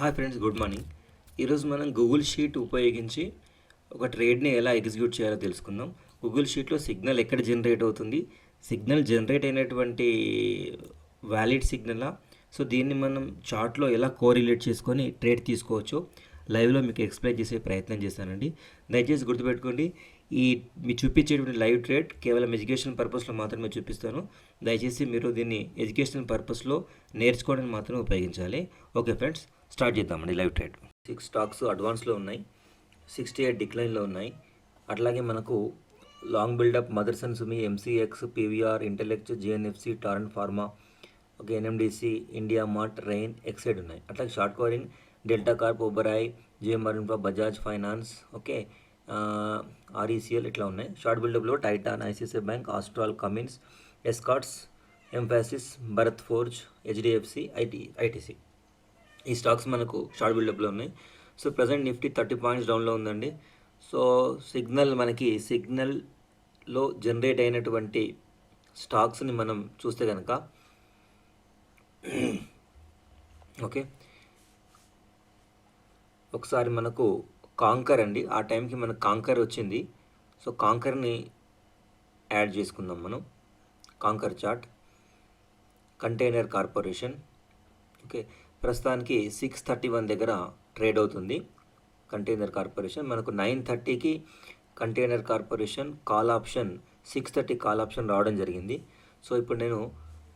Hi friends, good morning. ఈరోజు మనం Google sheet ఉపయోగించి ఒక ట్రేడ్ని ఎలా ఎగ్జిక్యూట్ చేయాలో తెలుసుకుందాం. గూగుల్ షీట్లో సిగ్నల్ ఎక్కడ జనరేట్ అవుతుంది, సిగ్నల్ జనరేట్ అయినటువంటి వ్యాలిడ్ సిగ్నలా, సో దీన్ని మనం చార్ట్లో ఎలా కోరిలేట్ చేసుకొని ట్రేడ్ తీసుకోవచ్చో లైవ్లో మీకు ఎక్స్ప్లెయిన్ చేసే ప్రయత్నం చేశానండి. దయచేసి గుర్తుపెట్టుకోండి, మీ చూపించేటువంటి లైవ్ ట్రేడ్ కేవలం ఎడ్యుకేషన్ పర్పస్లో మాత్రమే చూపిస్తాను. దయచేసి మీరు దీన్ని ఎడ్యుకేషనల్ పర్పస్లో నేర్చుకోవడానికి మాత్రమే ఉపయోగించాలి. ఓకే ఫ్రెండ్స్, స్టార్ట్ చేద్దామండి లైవ్ ట్రేడ్. 6 స్టాక్స్ అడ్వాన్స్లో ఉన్నాయి, 68 డిక్లైన్లో ఉన్నాయి. అట్లాగే మనకు long buildup Motherson Sumi, MCX, PVR, Intellect, GNFC, Torrent Pharma, okay, NMDC, India Mart, Rain, Exide ఉన్నాయి. అట్లాగే short covering Delta Corp, Oberoi, GMR Infra, Bajaj Finance, okay, RECL ఇట్లా ఉన్నాయి. షార్ట్ బిల్డప్లో Titan, ICICI Bank, Astral, Cummins, Escorts, Mphasis, Bharat Forge, HDFC, ITC ఈ stocks మనకు short బిల్డప్లో ఉన్నాయి. So present Nifty 30 points డౌన్లో ఉందండి. సో సిగ్నల్లో జనరేట్ అయినటువంటి స్టాక్స్ని మనం చూస్తే కనుక ఓకే, ఒకసారి మనకు కాంకర్ అండి, ఆ టైంకి మనకు కాంకర్ వచ్చింది. సో కాంకర్ని యాడ్ చేసుకుందాం మనం. Concor chart, Container Corporation, okay, ప్రస్తుతానికి 631 దగ్గర ట్రేడ్ అవుతుంది కంటైనర్ కార్పొరేషన్. మనకు 930కి Container Corporation call option 630 call option రావడం జరిగింది. సో ఇప్పుడు నేను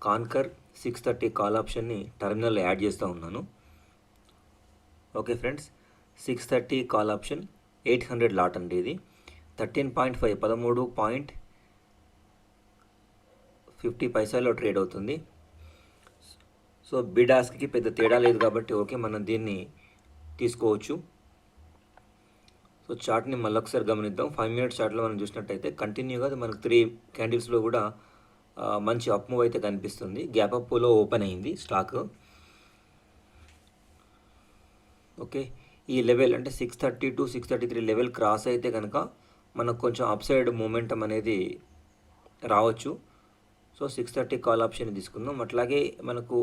కాంకర్ 630 కాల్ ఆప్షన్ని టర్మినల్లో యాడ్ చేస్తూ ఉన్నాను. Okay friends, 630 call option 800 lot అండి. ఇది 13.5 13.50 ట్రేడ్ అవుతుంది. సో బిడ్ ఆస్క్కి పెద్ద తేడా లేదు కాబట్టి ఓకే, మనం దీన్ని తీసుకోవచ్చు. సో చార్ట్ని మళ్ళీ ఒకసారి గమనిద్దాం. 5 మినిట్స్ చార్ట్లో మనం చూసినట్టయితే కంటిన్యూగా మనకు 3 క్యాండిల్స్లో కూడా మంచి అప్ మూవ్ అయితే కనిపిస్తుంది. గ్యాప్ అప్లో ఓపెన్ అయింది స్టాక్. ఓకే, ఈ లెవెల్ అంటే 632 633 లెవెల్ క్రాస్ అయితే కనుక మనకు కొంచెం అప్ సైడ్ మూమెంటం అనేది రావచ్చు. సో 630 కాల్ ఆప్షన్ తీసుకుందాం. అట్లాగే మనకు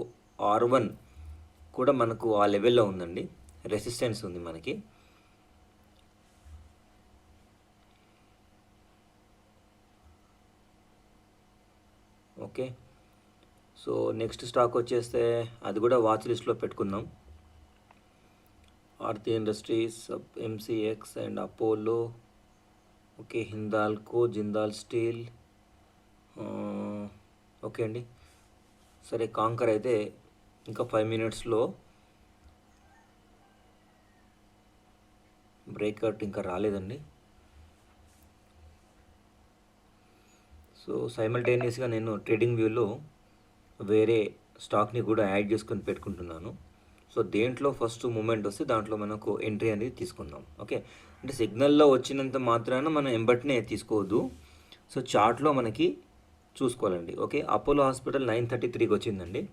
R1 కూడా మనకు ఆ లెవెల్లో ఉందండి, రెసిస్టెన్స్ ఉంది మనకి. ఓకే, సో నెక్స్ట్ స్టాక్ వచ్చేస్తే అది కూడా వాచ్ లిస్ట్లో పెట్టుకుందాం. Aarti industries, MCX and Apollo, okay, Hindalco, Jindal steel, okay అండి. సరే, కాంకర్ అయితే ఇంకా 5 మినిట్స్లో బ్రేక్అవుట్ ఇంకా రాలేదండి. సో సైమల్టేనియస్గా నేను ట్రేడింగ్ వ్యూలో వేరే స్టాక్ని కూడా యాడ్ చేసుకొని పెట్టుకుంటున్నాను. సో దేంట్లో ఫస్ట్ మూమెంట్ వస్తే దాంట్లో మనకు ఎంట్రీ అనేది తీసుకుందాం. ఓకే, అంటే సిగ్నల్లో వచ్చినంత మాత్రాన మనం ఎంబట్నే తీసుకోవద్దు. సో చార్ట్లో మనకి చూసుకోవాలండి. ఓకే, అపోలో హాస్పిటల్ 933కి వచ్చిందండి.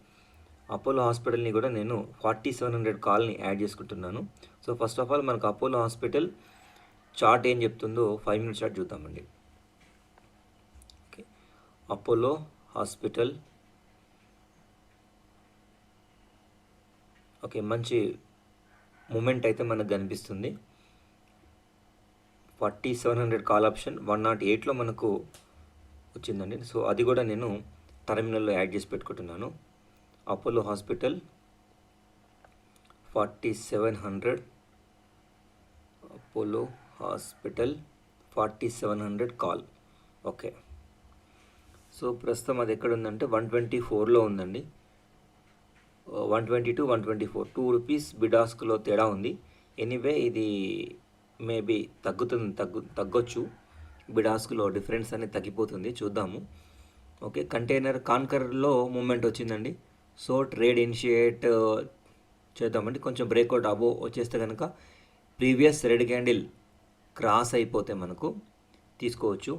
అపోలో హాస్పిటల్ని కూడా నేను 4700 కాల్ని యాడ్ చేసుకుంటున్నాను. సో ఫస్ట్ ఆఫ్ ఆల్ మనకు అపోలో హాస్పిటల్ చార్ట్ ఏం చెప్తుందో 5 మినిట్స్ చార్ట్ చూద్దామండి. ఓకే, అపోలో హాస్పిటల్, ఓకే, మంచి మూమెంట్ అయితే మనకు కనిపిస్తుంది. 4700 కాల్ ఆప్షన్ 108లో మనకు వచ్చిందండి. సో అది కూడా నేను టర్మినల్లో యాడ్ చేసి పెట్టుకుంటున్నాను. Apollo Hospital 4700, Apollo Hospital 4700 call. Okay, so ప్రస్తుతం అది ఎక్కడ ఉందంటే 124లో ఉందండి. 122, 124, 2 రూపీస్ బిడాస్క్లో తేడా ఉంది. ఎనీవే ఇది మేబీ తగ్గొచ్చు, బిడాస్క్లో డిఫరెన్స్ అనేది తగ్గిపోతుంది, చూద్దాము. ఓకే, కంటైనర్ కాంకర్లో మూమెంట్ వచ్చిందండి. సో ట్రేడ్ ఇనిషియేట్ చేద్దామండి. కొంచెం బ్రేక్అవుట్ అబో వచ్చేస్తే కనుక ప్రీవియస్ రెడ్ క్యాండిల్ క్రాస్ అయిపోతే మనకు తీసుకోవచ్చు.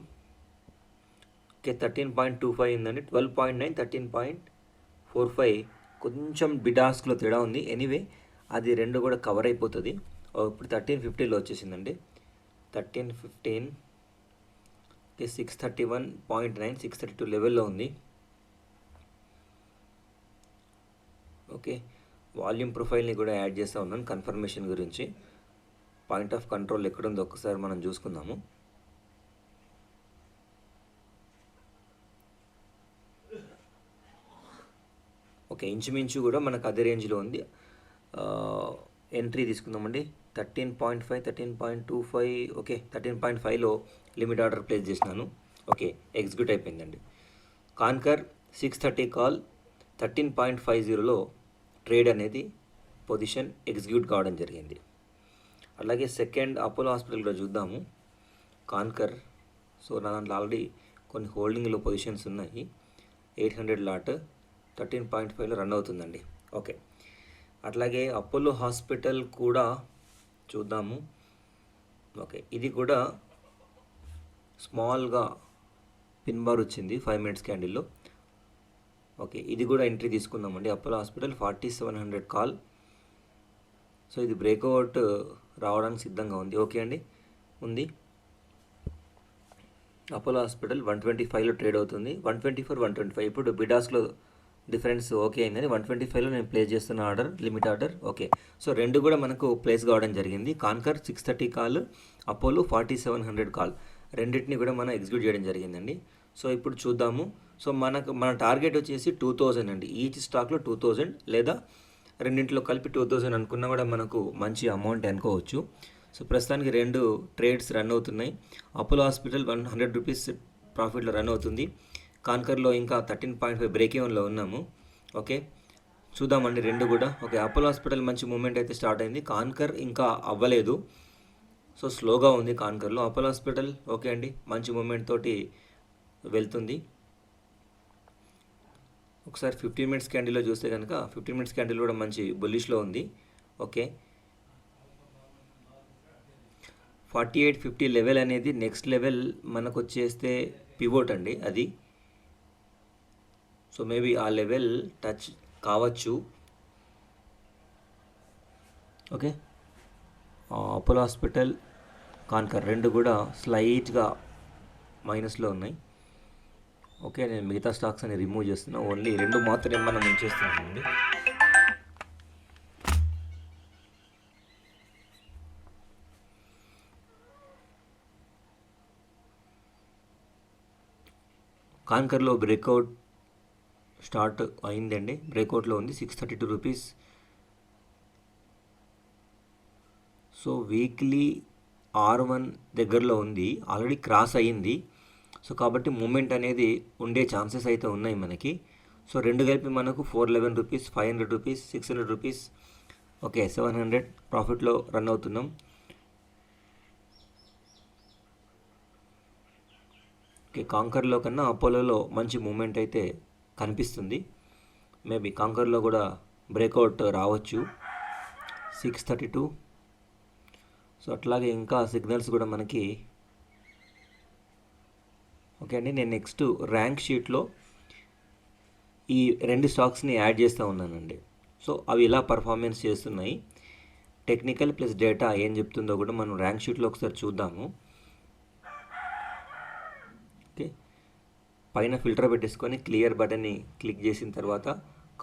ఓకే, 13.25 ఉందండి, 12.9, 13.45 కొంచెం బిడాస్క్లో తేడా ఉంది. ఎనీవే అది రెండు కూడా కవర్ అయిపోతుంది. ఇప్పుడు 1350లో వచ్చేసిందండి, 1315. ఓకే, 631.9, 632 లెవెల్లో ఉంది. ఓకే, వాల్యూమ్ ప్రొఫైల్ని కూడా యాడ్ చేస్తూ ఉన్నాను కన్ఫర్మేషన్ గురించి. పాయింట్ ఆఫ్ కంట్రోల్ ఎక్కడుందో ఒక్కసారి మనం చూసుకుందాము. ఓకే, ఇంచుమించు కూడా మనకు అదే రేంజ్లో ఉంది. ఎంట్రీ తీసుకుందామండి. 13.5, 13.25, ఓకే 13.5లో లిమిట్ ఆర్డర్ ప్లేస్ చేసినాను. ఓకే, ఎగ్జిక్యూట్ అయిపోయిందండి. కాన్కర్ 6:30 కాల్ 13.50లో ట్రేడ్ అనేది పొజిషన్ ఎగ్జిక్యూట్ కావడం జరిగింది. అలాగే సెకండ్ అపోలో హాస్పిటల్ కూడా చూద్దాము. కాన్కర్, సో నా దాంట్లో ఆల్రెడీ కొన్ని హోల్డింగ్లో పొజిషన్స్ ఉన్నాయి. 800 లాట్ 13.5లో రన్ అవుతుందండి. ఓకే, అట్లాగే అపోలో హాస్పిటల్ కూడా చూద్దాము. ఓకే, ఇది కూడా స్మాల్గా పిన్ బార్ వచ్చింది 5 మినిట్స్ క్యాండిల్లో. ఓకే, ఇది కూడా ఎంట్రీ తీసుకుందామండి. Apollo Hospital 4700 call. సో ఇది బ్రేక్అవుట్ రావడానికి సిద్ధంగా ఉంది. ఓకే అండి, ఉంది. అపోలో హాస్పిటల్ 125లో ట్రేడ్ అవుతుంది. 124, 125 ఇప్పుడు బిడాస్లో డిఫరెన్స్ ఓకే అయిందని 125లో నేను ప్లేస్ చేస్తున్న order, limit order. Okay, so రెండు కూడా మనకు ప్లేస్ కావడం జరిగింది. కాన్కర్ 6:30 కాల్, అపోలో 4700 కాల్, రెండింటిని కూడా మనం ఎగ్జిక్యూట్ చేయడం జరిగిందండి. సో ఇప్పుడు చూద్దాము. సో మన టార్గెట్ వచ్చేసి 2000 అండి. ఈచ్ స్టాక్లో 2000 లేదా రెండింటిలో కలిపి 2000 అనుకున్నా కూడా మనకు మంచి అమౌంట్ అనుకోవచ్చు. సో ప్రస్తుతానికి 2 ట్రేడ్స్ రన్ అవుతున్నాయి. అపోలో హాస్పిటల్ 100 రూపీస్ ప్రాఫిట్లో రన్ అవుతుంది. కాన్కర్లో ఇంకా 13.5 బ్రేక్ ఈవెన్లో ఉన్నాము. ఓకే, చూద్దామండి రెండు కూడా. ఓకే, అపోలో హాస్పిటల్ మంచి మూమెంట్ అయితే స్టార్ట్ అయింది. కాన్కర్ ఇంకా అవ్వలేదు, సో స్లోగా ఉంది కాన్కర్లో. అపోలో హాస్పిటల్ ఓకే అండి, మంచి మూమెంట్ తోటి వెళ్తుంది. ఒకసారి 15 మినిట్స్ క్యాండిల్లో చూస్తే కనుక 15 మినిట్స్ క్యాండిల్ కూడా మంచి బుల్లిష్లో ఉంది. ఓకే, 4850 లెవెల్ అనేది నెక్స్ట్ లెవెల్ మనకు వచ్చేస్తే పివోట్ అండి అది. సో మేబీ ఆ లెవెల్ టచ్ కావచ్చు. ఓకే, అపోలో హాస్పిటల్, కాన్కర్ రెండు కూడా స్లైట్గా మైనస్లో ఉన్నాయి. ఓకే, నేను మిగతా స్టాక్స్ అని రిమూవ్ చేస్తున్నా, ఓన్లీ రెండు మాత్రమే మనం ఉంచేస్తున్నామండి. కాన్కర్లో బ్రేక్అవుట్ స్టార్ట్ అయిందండి, బ్రేక్అవుట్లో ఉంది 632 రూపీస్. సో వీక్లీ R1 దగ్గరలో ఉంది, ఆల్రెడీ క్రాస్ అయ్యింది. సో కాబట్టి మూమెంట్ అనేది ఉండే ఛాన్సెస్ అయితే ఉన్నాయి మనకి. సో రెండు కలిపి మనకు 411 రూపీస్, 500 రూపీస్, 600 రూపీస్, ఓకే 700 ప్రాఫిట్లో రన్ అవుతున్నాం. ఓకే, కాంకర్లో కన్నా అపోలోలో మంచి మూమెంట్ అయితే కనిపిస్తుంది. మేబీ కాంకర్లో కూడా బ్రేక్అవుట్ రావచ్చు 632. సో అట్లాగే ఇంకా సిగ్నల్స్ కూడా మనకి. ఓకే అండి, నేను నెక్స్ట్ ర్యాంక్ షీట్లో ఈ రెండు స్టాక్స్ని యాడ్ చేస్తూ ఉన్నానండి. సో అవి ఇలా పర్ఫార్మెన్స్ చేస్తున్నాయి, టెక్నికల్ ప్లస్ డేటా ఏం చెప్తుందో కూడా మనం ర్యాంక్ షీట్లో ఒకసారి చూద్దాము. ఓకే, పైన ఫిల్టర్ పెట్టేసుకొని క్లియర్ బటన్ని క్లిక్ చేసిన తర్వాత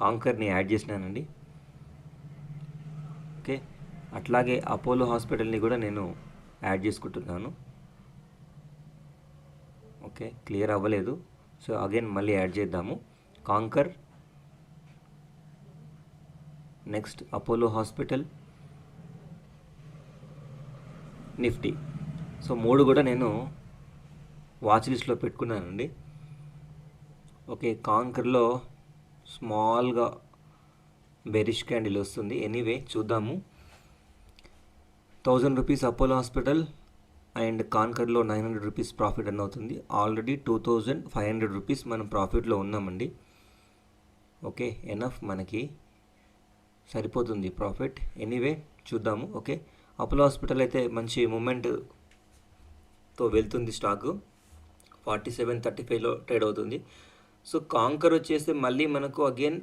కాంకర్ని యాడ్ చేసినానండి. ఓకే, అట్లాగే అపోలో హాస్పిటల్ని కూడా నేను యాడ్ చేసుకుంటున్నాను. ఓకే, క్లియర్ అవ్వలేదు, సో అగైన్ మళ్ళీ యాడ్ చేద్దాము. Concor, next Apollo Hospital, Nifty. So మూడు కూడా నేను వాచ్ లిస్ట్లో పెట్టుకున్నానండి. ఓకే, కాంకర్లో స్మాల్గా బెరిష్ క్యాండిల్ వస్తుంది. ఎనీవే చూద్దాము. 1000 రూపీస్ అపోలో హాస్పిటల్ అండ్ కాన్కర్లో 900 రూపీస్ ప్రాఫిట్ రన్ అవుతుంది. ఆల్రెడీ 2500 రూపీస్ మనం ప్రాఫిట్లో ఉన్నామండి. ఓకే, ఎనఫ్ మనకి సరిపోతుంది ప్రాఫిట్. ఎనీవే చూద్దాము. ఓకే, అపోలో హాస్పిటల్ అయితే మంచి మూమెంట్తో వెళ్తుంది స్టాకు. 4735లో ట్రేడ్ అవుతుంది. సో కాంకర్ వచ్చేస్తే మళ్ళీ మనకు అగైన్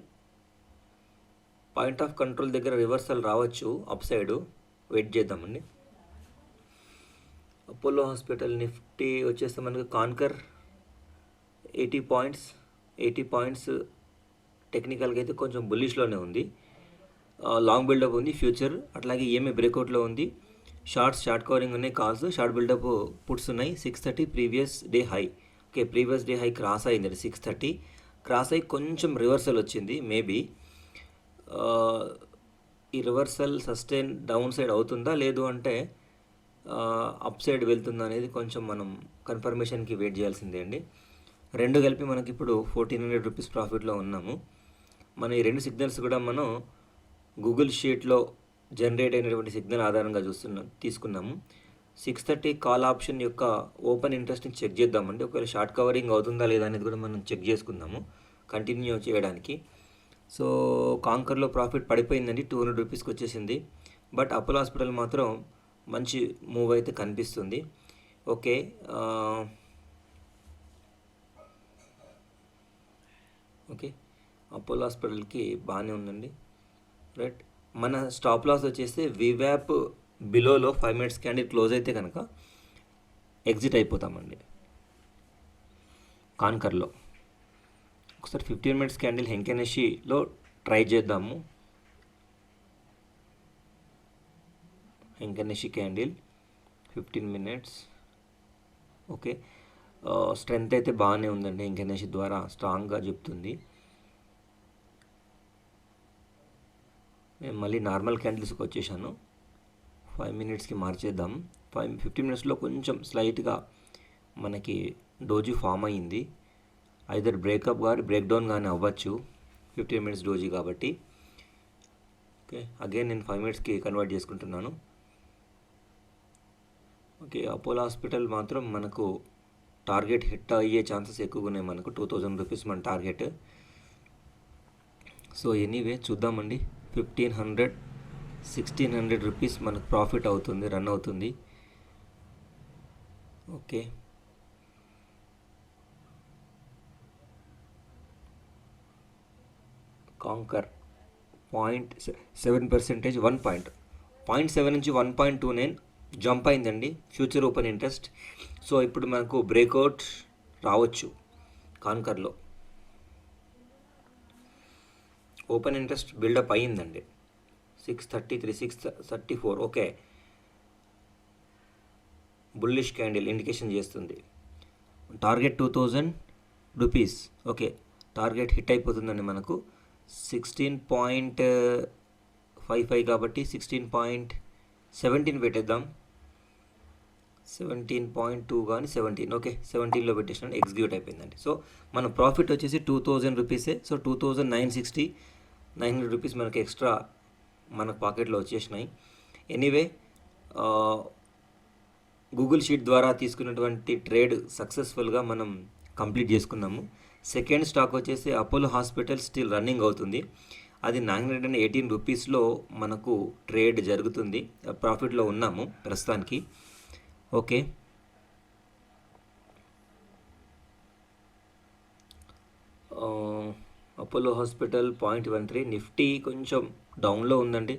పాయింట్ ఆఫ్ కంట్రోల్ దగ్గర రివర్సల్ రావచ్చు అప్ సైడు, వెయిట్ చేద్దామండి. అపోలో హాస్పిటల్ నిఫ్టీ వచ్చేస్తే మనకు కాన్కర్ 80 పాయింట్స్ టెక్నికల్గా అయితే కొంచెం బుల్లిష్లోనే ఉంది. లాంగ్ బిల్డప్ ఉంది ఫ్యూచర్, అట్లాగే ఈఎంఐ బ్రేక్అవుట్లో ఉంది. షార్ట్ కవరింగ్ ఉన్నాయి, కాల్స్ షార్ట్ బిల్డప్ పుట్స్ ఉన్నాయి. 630 previous day high. Okay, previous day high cross అయింది, 630 క్రాస్ అయ్యి కొంచెం రివర్సల్ వచ్చింది. మేబీ ఈ రివర్సల్ సస్టైన్ డౌన్ సైడ్ అవుతుందా లేదు అంటే అప్ సైడ్ వెళ్తుందా అనేది కొంచెం మనం కన్ఫర్మేషన్కి వెయిట్ చేయాల్సిందే అండి. రెండు కలిపి మనకి ఇప్పుడు 1400 రూపీస్ ప్రాఫిట్లో ఉన్నాము. మన ఈ రెండు సిగ్నల్స్ కూడా మనం గూగుల్ షీట్లో జనరేట్ అయినటువంటి సిగ్నల్ ఆధారంగా తీసుకున్నాము. 630 కాల్ ఆప్షన్ యొక్క ఓపెన్ ఇంట్రెస్ట్ని చెక్ చేద్దామండి. ఒకవేళ షార్ట్ కవరింగ్ అవుతుందా లేదా అనేది కూడా మనం చెక్ చేసుకుందాము కంటిన్యూ చేయడానికి. సో కాంకర్లో ప్రాఫిట్ పడిపోయిందండి, 200 రూపీస్కి వచ్చేసింది. బట్ అపోలో హాస్పిటల్ మాత్రం మంచి మూవ్ అయితే కనిపిస్తుంది. ఓకే, ఓకే అపోలో హాస్పిటల్కి బాగానే ఉందండి. రైట్, మన స్టాప్ లాస్ వచ్చేస్తే వివ్యాప్ బిలోలో 5 మినిట్స్ క్యాండిల్ క్లోజ్ అయితే కనుక ఎగ్జిట్ అయిపోతామండి కాన్కర్లో. ఒకసారి 15 మినిట్స్ క్యాండిల్ హెంకెనెషిలో ట్రై చేద్దాము. హెంకెనెషి క్యాండిల్ 15 మినిట్స్. ఓకే, స్ట్రెంత్ అయితే బాగానే ఉందండి, హెంకెనెషి ద్వారా స్ట్రాంగ్గా చెప్తుంది. నేను మళ్ళీ నార్మల్ క్యాండిల్స్కి వచ్చేసాను. 5 మినిట్స్కి మార్చేద్దాం. 15 మినిట్స్లో కొంచెం స్లైట్గా మనకి డోజీ ఫామ్ అయ్యింది. ఐదర్ బ్రేకప్ కానీ బ్రేక్ డౌన్ కానీ అవ్వచ్చు 15 మినిట్స్ డోజీ కాబట్టి. ఓకే, అగైన్ నేను 5 మినిట్స్కి కన్వర్ట్ చేసుకుంటున్నాను. ఓకే, అపోలో హాస్పిటల్ మాత్రం మనకు టార్గెట్ హిట్ అయ్యే ఛాన్సెస్ ఎక్కువగా ఉన్నాయి. మనకు 2000 రూపీస్ మన టార్గెట్. సో ఎనీవే చూద్దామండి. 1500 1600 రూపీస్ మనకు ప్రాఫిట్ అవుతుంది, రన్ అవుతుంది. ఓకే, కాంకర్ 0.7%, 0.7 నుంచి 1.29 జంప్ అయిందండి ఫ్యూచర్ ఓపెన్ ఇంట్రెస్ట్. సో ఇప్పుడు మనకు బ్రేక్అవుట్ రావచ్చు కాన్కర్లో. ఓపెన్ ఇంట్రెస్ట్ బిల్డప్ అయ్యిందండి 633 634. ఓకే, బుల్లిష్ క్యాండిల్ ఇండికేషన్ చేస్తుంది. Target 2000 rupees. Okay, target hit అయిపోతుందండి మనకు. 16.55 కాబట్టి 16.17 పెట్టేద్దాం. 17.2 కానీ 17. ఓకే, 17లో పెట్టేసిన ఎగ్జిక్యూట్ అయిపోయిందండి. సో మన ప్రాఫిట్ వచ్చేసి 2000 రూపీసే. సో 2960 900 రూపీస్ మనకి ఎక్స్ట్రా మన పాకెట్లో వచ్చేసినాయి. ఎనీవే, గూగుల్ షీట్ ద్వారా తీసుకున్నటువంటి ట్రేడ్ సక్సెస్ఫుల్గా మనం కంప్లీట్ చేసుకున్నాము. సెకండ్ స్టాక్ వచ్చేసి అపోలో హాస్పిటల్ స్టిల్ రన్నింగ్ అవుతుంది. అది 918 రూపీస్లో మనకు ట్రేడ్ జరుగుతుంది. ప్రాఫిట్లో ఉన్నాము ప్రస్తుతానికి. Okay, Apollo hospital 0.13. నిఫ్టీ కొంచెం డౌన్లో ఉందండి.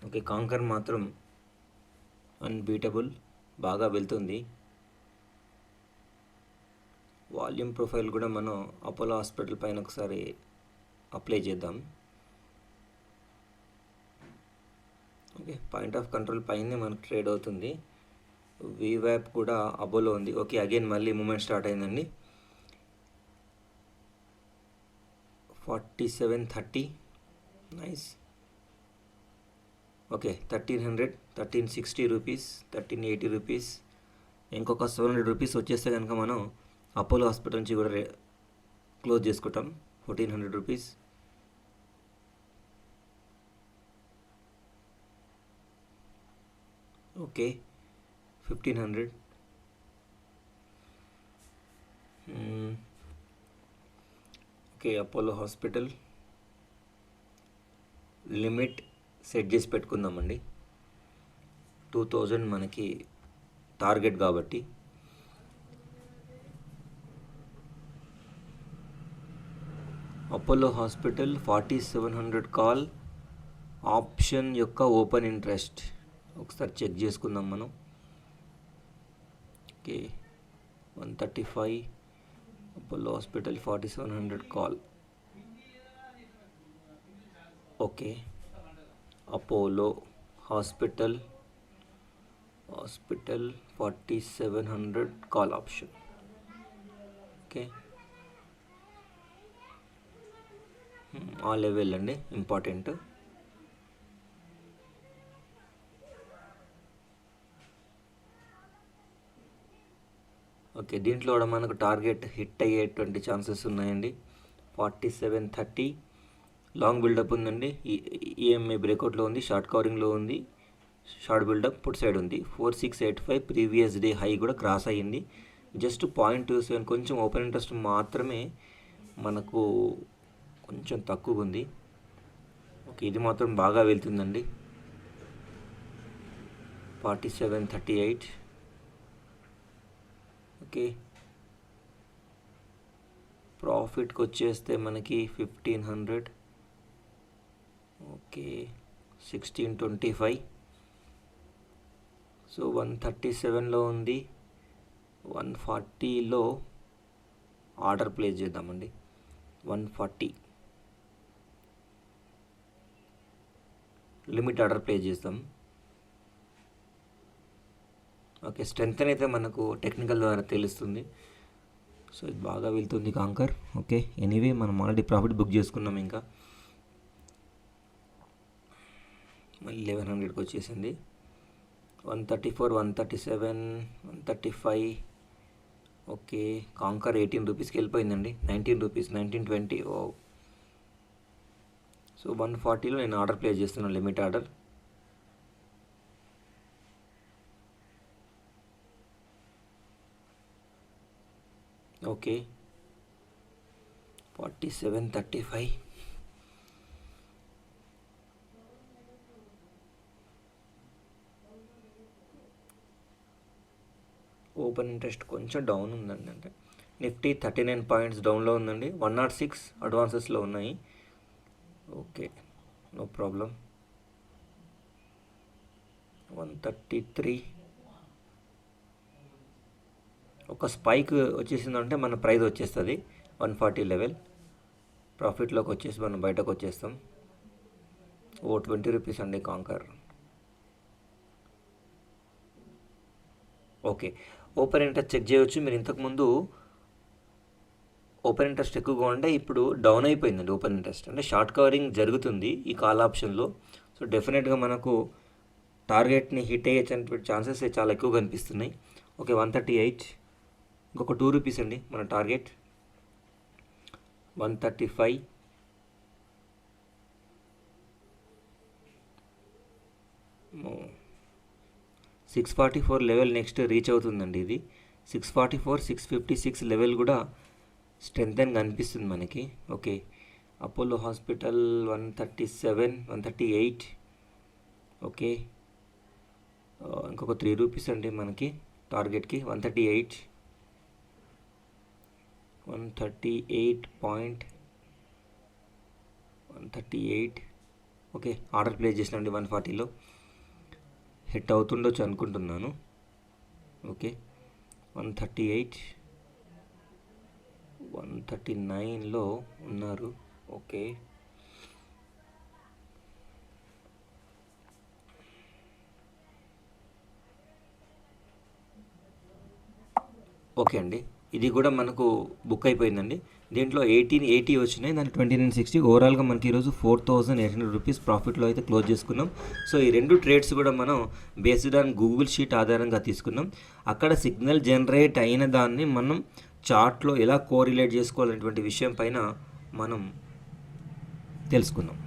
ఓకే, కాంకర్ మాత్రం అన్బీటబుల్, బాగా వెళ్తుంది. వాల్యూమ్ ప్రొఫైల్ కూడా మనం అపోలో హాస్పిటల్ పైన ఒకసారి అప్లై చేద్దాం. ఓకే, పాయింట్ ఆఫ్ కంట్రోల్ పైనే మనకు ట్రేడ్ అవుతుంది. వివ్యాప్ కూడా అపోలో ఉంది. ఓకే, అగైన్ మళ్ళీ మూమెంట్ స్టార్ట్ అయిందండి. 4730 నైస్. Okay, 1300 1360 rupees, 1380 rupees. ఇంకొక 700 రూపీస్ వచ్చేస్తే కనుక మనం అపోలో హాస్పిటల్ నుంచి కూడా క్లోజ్ చేసుకుంటాం. 1400 rupees. Okay, 1500. Okay, Apollo hospital limit set చేసి పెట్టుకుందామండి. 2000 మనకి టార్గెట్ కాబట్టి. అపోలో హాస్పిటల్ 4700 కాల్ ఆప్షన్ యొక్క ఓపెన్ ఇంట్రెస్ట్ ఒకసారి చెక్ చేసుకుందాం మనం. Okay, 135 Apollo Hospital 4700 call. Okay, Apollo Hospital 4700 call option. Okay, ఆ లెవెల్ అండి ఇంపార్టెంట్. ఓకే, దీంట్లో కూడా మనకు టార్గెట్ హిట్ అయ్యేటువంటి ఛాన్సెస్ ఉన్నాయండి. 4730 లాంగ్ బిల్డప్ ఉందండి. ఈఎంఐ బ్రేక్అవుట్లో ఉంది, షార్ట్ కవరింగ్లో ఉంది, షార్ట్ బిల్డప్ పుట్ సైడ్ ఉంది. 4685 ప్రీవియస్ డే హై కూడా క్రాస్ అయ్యింది. జస్ట్ 0.27 కొంచెం ఓపెన్ ఇంట్రెస్ట్ మాత్రమే మనకు కొంచెం తక్కువ ఉంది. ఓకే, ఇది మాత్రం బాగా వెళ్తుందండి. 4738. ఓకే, ప్రాఫిట్కి వచ్చేస్తే మనకి 1500. ఓకే, 1625. సో 137లో ఉంది, 140లో ఆర్డర్ ప్లేస్ చేద్దామండి. 140 లిమిట్ ఆర్డర్ ప్లేస్ చేస్తాం. ఓకే, స్ట్రెంత్ అయితే మనకు టెక్నికల్ ద్వారా తెలుస్తుంది. సో ఇది బాగా వెళ్తుంది కాంకర్. ఓకే, ఎనీవే మనం ఆల్రెడీ ప్రాఫిట్ బుక్ చేసుకున్నాం. ఇంకా మళ్ళీ 1100కి వచ్చేసింది. 134, 137, 135. ఓకే, కాంకర్ 18 రూపీస్కి వెళ్ళిపోయిందండి. 19 రూపీస్, 1920. ఓ, సో 140లో నేను ఆర్డర్ ప్లేస్ చేస్తున్నాను, limit order. Okay, 4735. Open interest కొంచెం డౌన్ ఉందండి. అంటే నిఫ్టీ 39 పాయింట్స్ డౌన్లో ఉందండి. 106 అడ్వాన్సెస్లో ఉన్నాయి. Okay, no problem. 133. ఒక స్పైక్ వచ్చేసిందంటే మన ప్రైస్ వచ్చేస్తుంది 140 లెవెల్. ప్రాఫిట్లోకి వచ్చేసి మనం బయటకు వచ్చేస్తాం. ఓ 20 రూపీస్ అండి Concor. Okay, open interest check చేయవచ్చు. మీరు ఇంతకుముందు ఓపెన్ ఇంట్రెస్ట్ ఎక్కువగా ఉంటే ఇప్పుడు డౌన్ అయిపోయిందండి. ఓపెన్ ఇంట్రెస్ట్ అంటే షార్ట్ కవరింగ్ జరుగుతుంది ఈ కాల్ ఆప్షన్లో. సో డెఫినెట్గా మనకు టార్గెట్ని హిట్ అయ్యేటువంటి ఛాన్సెస్ చాలా ఎక్కువ కనిపిస్తున్నాయి. ఓకే, 138. ఇంకొక 2 రూపీస్ అండి మన టార్గెట్. 135. ఓ, 644 లెవెల్ నెక్స్ట్ రీచ్ అవుతుందండి. ఇది 644, 656 లెవెల్ కూడా స్ట్రెంత్ అని కనిపిస్తుంది మనకి. Okay, Apollo hospital 137, 138. ఓకే, ఇంకొక 3 రూపీస్ అండి మనకి టార్గెట్కి. 138, 138. ఓకే, ఆర్డర్ ప్లేస్ చేసినండి 140లో. హిట్ అవుతుండొచ్చు అనుకుంటున్నాను. ఓకే, 138, 139లో ఉన్నారు. ఓకే, ఓకే అండి, ఇది కూడా మనకు బుక్ అయిపోయిందండి. దీంట్లో 1880 వచ్చినాయి, దానికి 2960. ఓవరాల్గా మనకి ఈరోజు 4800 రూపీస్ ప్రాఫిట్లో అయితే క్లోజ్ చేసుకున్నాం. సో ఈ 2 ట్రేడ్స్ కూడా మనం బేస్డ్ ఆన్ గూగుల్ షీట్ ఆధారంగా తీసుకున్నాం. అక్కడ సిగ్నల్ జనరేట్ అయిన దాన్ని మనం చార్ట్లో ఎలా కోరిలేట్ చేసుకోవాలనేటువంటి విషయం పైన మనం తెలుసుకుందాం.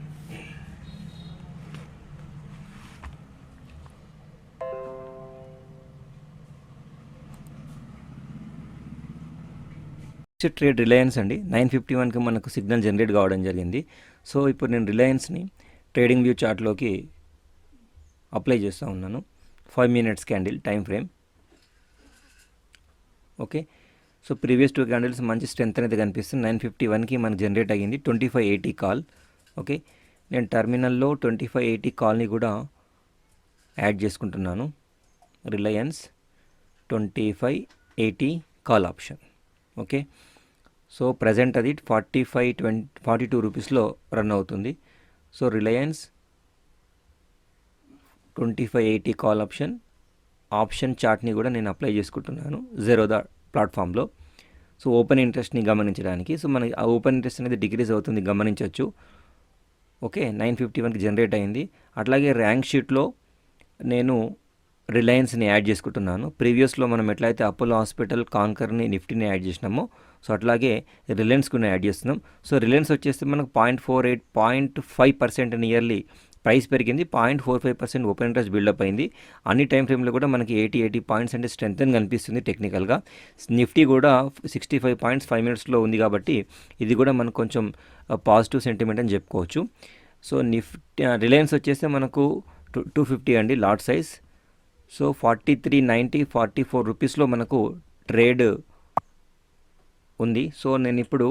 నెక్స్ట్ ట్రేడ్ రిలయన్స్ అండి. 951కి మనకు సిగ్నల్ జనరేట్ కావడం జరిగింది. సో ఇప్పుడు నేను రిలయన్స్ని ట్రేడింగ్ వ్యూ చార్ట్లోకి అప్లై చేస్తూ ఉన్నాను. 5 minutes candle time frame. Okay, so previous 2 candles మంచి స్ట్రెంత్ అనేది కనిపిస్తుంది. 951కి మనకు జనరేట్ అయ్యింది 2580 కాల్. ఓకే, నేను టర్మినల్లో 2580 కాల్ని కూడా యాడ్ చేసుకుంటున్నాను. Reliance 2580 call option. Okay, so present అది 42 రూపీస్లో రన్ అవుతుంది. సో రిలయన్స్ 2580 కాల్ ఆప్షన్ చార్ట్ని కూడా నేను అప్లై చేసుకుంటున్నాను జెరోదా ప్లాట్ఫామ్లో. సో ఓపెన్ ఇంట్రెస్ట్ని గమనించడానికి. సో మనకి ఆ ఓపెన్ ఇంట్రెస్ట్ అనేది డిక్రీజ్ అవుతుంది గమనించవచ్చు. ఓకే, 951కి జనరేట్ అయింది. అట్లాగే ర్యాంక్ షీట్లో నేను రిలయన్స్ని యాడ్ చేసుకుంటున్నాను. ప్రీవియస్లో మనం ఎట్లయితే అపోలో హాస్పిటల్, కాన్కర్ని, నిఫ్టీని యాడ్ చేసినామో సో అట్లాగే రిలయన్స్ కూడా యాడ్ చేస్తున్నాం. సో రిలయన్స్ వచ్చేస్తే మనకు 0.5% నియర్లీ ప్రైస్ పెరిగింది. 0.45% ఓపెన్ ఇంట్రెస్ట్ బిల్డప్ అయింది. అన్ని టైం ఫ్రేమ్లో కూడా మనకి 80 పాయింట్స్ అంటే స్ట్రెంత్ అని కనిపిస్తుంది టెక్నికల్గా. నిఫ్టీ కూడా 65 పాయింట్స్ 5 మినిట్స్లో ఉంది కాబట్టి ఇది కూడా మనకు కొంచెం పాజిటివ్ సెంటిమెంట్ అని చెప్పుకోవచ్చు. సో రిలయన్స్ వచ్చేస్తే మనకు 250 అండి లాట్ సైజ్. సో 43.90 44 రూపీస్లో మనకు ట్రేడ్ ఉంది. సో నేను ఇప్పుడు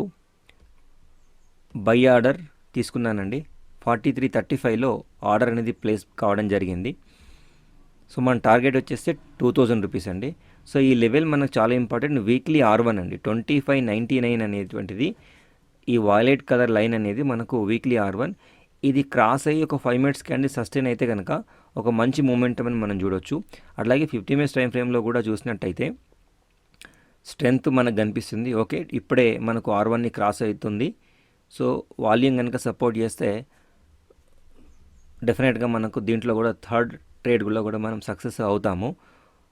బై ఆర్డర్ తీసుకున్నానండి. 43.35లో ఆర్డర్ అనేది ప్లేస్ కావడం జరిగింది. సో మన టార్గెట్ వచ్చేస్తే 2000 రూపీస్ అండి. సో ఈ లెవెల్ మనకు చాలా ఇంపార్టెంట్. వీక్లీ R1 అండి 25.99 అనేటువంటిది, ఈ వాయిలెట్ కలర్ లైన్ అనేది మనకు వీక్లీ R1. ఇది క్రాస్ అయ్యి ఒక 5 మినిట్స్ క్యాండిల్ సస్టైన్ అయితే కనుక ఒక మంచి మూమెంటం అని మనం చూడొచ్చు. అట్లాగే 50 మినిట్స్ టైం ఫ్రేమ్లో కూడా చూసినట్టయితే స్ట్రెంగ్త్ మనకు కనిపిస్తుంది. ఓకే, ఇప్పుడే మనకు R1ని క్రాస్ అవుతుంది. సో వాల్యూమ్ కనుక సపోర్ట్ చేస్తే డెఫినెట్గా మనకు దీంట్లో కూడా థర్డ్ ట్రేడ్లో కూడా మనం సక్సెస్ అవుతాము.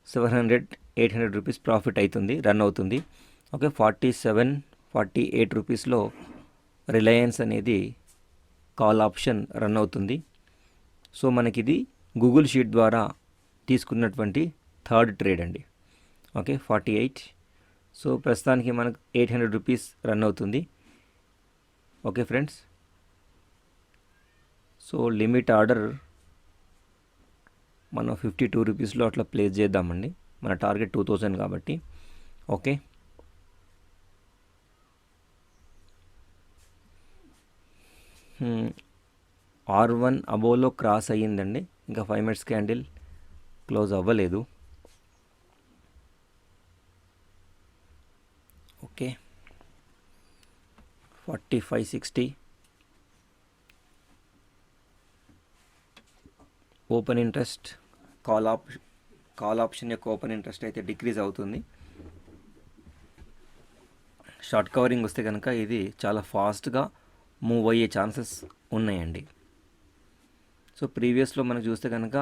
700-800 రూపీస్ ప్రాఫిట్ అవుతుంది, రన్ అవుతుంది. ఓకే, 47-48 రూపీస్లో రిలయన్స్ అనేది కాల్ ఆప్షన్ రన్ అవుతుంది. సో మనకిది గూగుల్ షీట్ ద్వారా తీసుకున్నటువంటి థర్డ్ ట్రేడ్ అండి. ఓకే, 48. సో ప్రస్తుతానికి మనకు 800 రూపీస్ రన్ అవుతుంది. Okay friends, so limit order మనం 52 రూపీస్లో అట్లా ప్లేస్ చేద్దామండి. మన టార్గెట్ 2000 కాబట్టి. ఓకే, R1 అబోలో క్రాస్ అయ్యిందండి. ఇంకా 5 మినిట్స్ క్యాండిల్ క్లోజ్ అవ్వలేదు. Okay, 45.60 open interest call option యొక్క ఓపెన్ ఇంట్రెస్ట్ అయితే డిక్రీజ్ అవుతుంది. షార్ట్ కవరింగ్ వస్తే కనుక ఇది చాలా ఫాస్ట్గా మూవ్ అయ్యే ఛాన్సెస్ ఉన్నాయండి. సో ప్రీవియస్లో మనం చూస్తే కనుక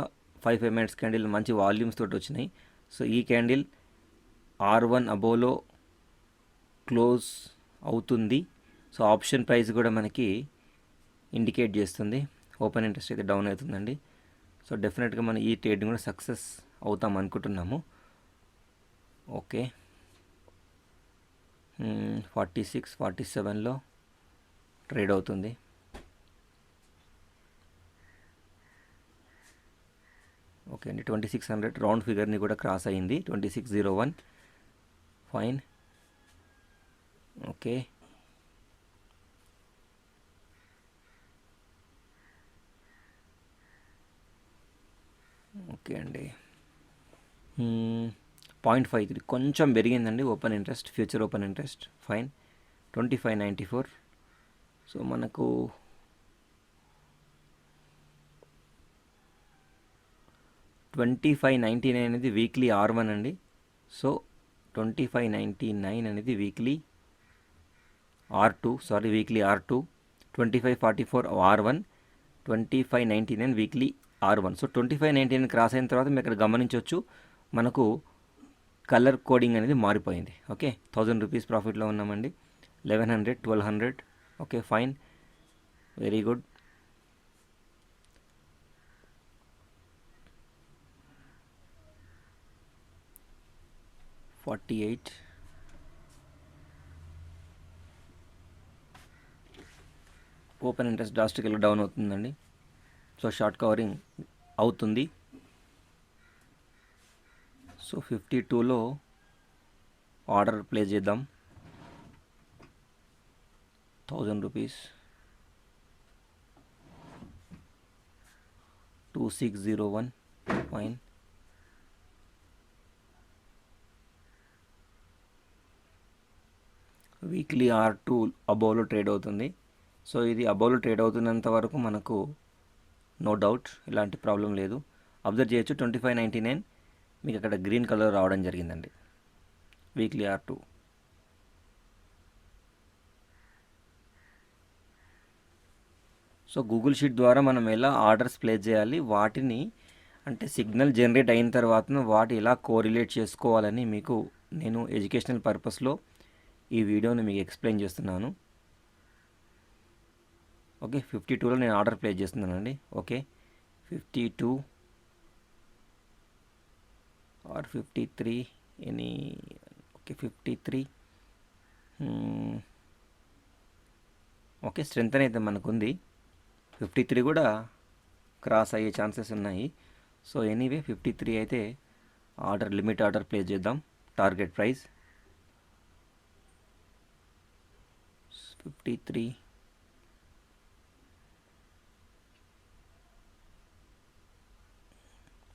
5 మినిట్స్ క్యాండిల్ మంచి వాల్యూమ్స్ తోటి వచ్చినాయి. సో ఈ క్యాండిల్ R1 అబోలో క్లోజ్ అవుతుంది. సో ఆప్షన్ ప్రైస్ కూడా మనకి ఇండికేట్ చేస్తుంది. ఓపెన్ ఇంట్రెస్ట్ అయితే డౌన్ అవుతుందండి. సో డెఫినెట్గా మనం ఈ ట్రేడ్ని కూడా సక్సెస్ అవుతాం అనుకుంటున్నాము. ఓకే, 46-47లో ట్రేడ్ అవుతుంది. ఓకే అండి, 2600 రౌండ్ ఫిగర్ని కూడా క్రాస్ అయ్యింది. 2601 ఫైన్. ఓకే, ఓకే అండి, 0.53 కొంచెం పెరిగిందండి open interest, future open interest. Fine, 25.94. So మనకు 25.99 అనేది వీక్లీ R1 అండి. సో 25.99 అనేది weekly R2. 25.44 R1, 25.99 weekly R1. So 25.99 cross అయిన తర్వాత మీరు ఇక్కడ గమనించవచ్చు మనకు కలర్ కోడింగ్ అనేది మారిపోయింది. ఓకే, 1000 రూపీస్ ప్రాఫిట్లో ఉన్నామండి. 1100, 1200. Okay fine, very good. $48. Open interest డ్రాస్టికల్గా డౌన్ అవుతుందండి. సో షార్ట్ కవరింగ్ అవుతుంది. సో 52లో ఆర్డర్ ప్లేస్ చేద్దాం. 1000 రూపీస్. 2601 ఫైన్. వీక్లీ R2 అబోవ్లో ట్రేడ్ అవుతుంది. సో ఇది అబోవ్లో ట్రేడ్ అవుతున్నంత వరకు మనకు నో డౌట్ ఎలాంటి ప్రాబ్లం లేదు. అబ్జర్వ్ చేయొచ్చు 25.99 మీకు అక్కడ గ్రీన్ కలర్ రావడం జరిగిందండి weekly R2. So Google sheet ద్వారా మనం ఎలా ఆర్డర్స్ ప్లేస్ చేయాలి, వాటిని అంటే సిగ్నల్ జనరేట్ అయిన తర్వాత వాటి ఎలా కోరిలేట్ చేసుకోవాలని మీకు నేను ఎడ్యుకేషనల్ పర్పస్లో ఈ వీడియోని మీకు ఎక్స్ప్లెయిన్ చేస్తున్నాను. ఓకే, 52లో నేను ఆర్డర్ ప్లేస్ చేస్తున్నానండి. Okay, 52 or 53 any. Okay 53. Okay, strength అయితే మనకుంది. 53 కూడా క్రాస్ అయ్యే ఛాన్సెస్ ఉన్నాయి. సో ఎనీవే 53 అయితే ఆర్డర్ లిమిట్ ఆర్డర్ ప్లేస్ చేద్దాం. Target price 53.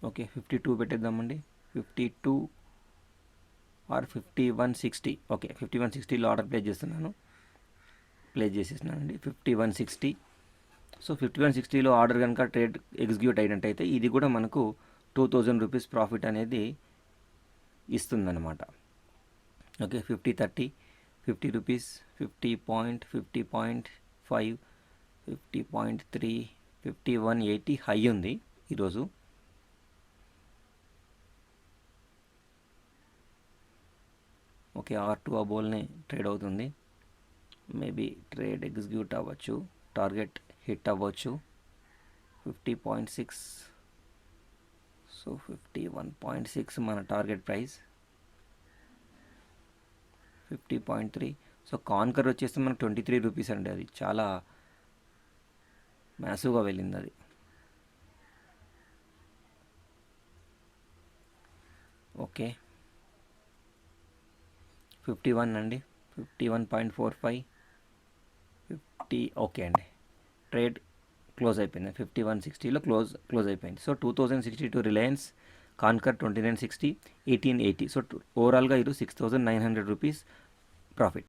ఓకే 52 పెట్టేద్దామండి. 52 ఆర్ 5160. ఓకే 5160లో ఆర్డర్ ప్లేస్ చేసేసినానండి 5160. సో 5160లో ఆర్డర్ కనుక ట్రేడ్ ఎగ్జిక్యూట్ అయినట్టయితే ఇది కూడా మనకు 2000 రూపీస్ ప్రాఫిట్ అనేది ఇస్తుందన్నమాట. ఓకే 50-30 50 రూపీస్ 50.50.5 50.3 5180 హై ఉంది ఈరోజు. ఓకే R2 అబోవ్నే ట్రేడ్ అవుతుంది. మేబీ ట్రేడ్ ఎగ్జిక్యూట్ అవ్వచ్చు, టార్గెట్ హిట్ అవ్వచ్చు. 50.6. సో 51.6 మన టార్గెట్ ప్రైస్. 50.3. సో కాన్కర్ వచ్చేసి మనకు 23 రూపీస్ అండి. అది చాలా మ్యాసివ్గా వెళ్ళింది అది. ఓకే 51 అండి, 51.45 50. ఓకే అండి, ట్రేడ్ క్లోజ్ అయిపోయింది. 5160లో క్లోజ్ అయిపోయింది. So 2062 Reliance, conquer 2960, 1880. సో ఓవరాల్గా ఇది 6900 రూపీస్ ప్రాఫిట్.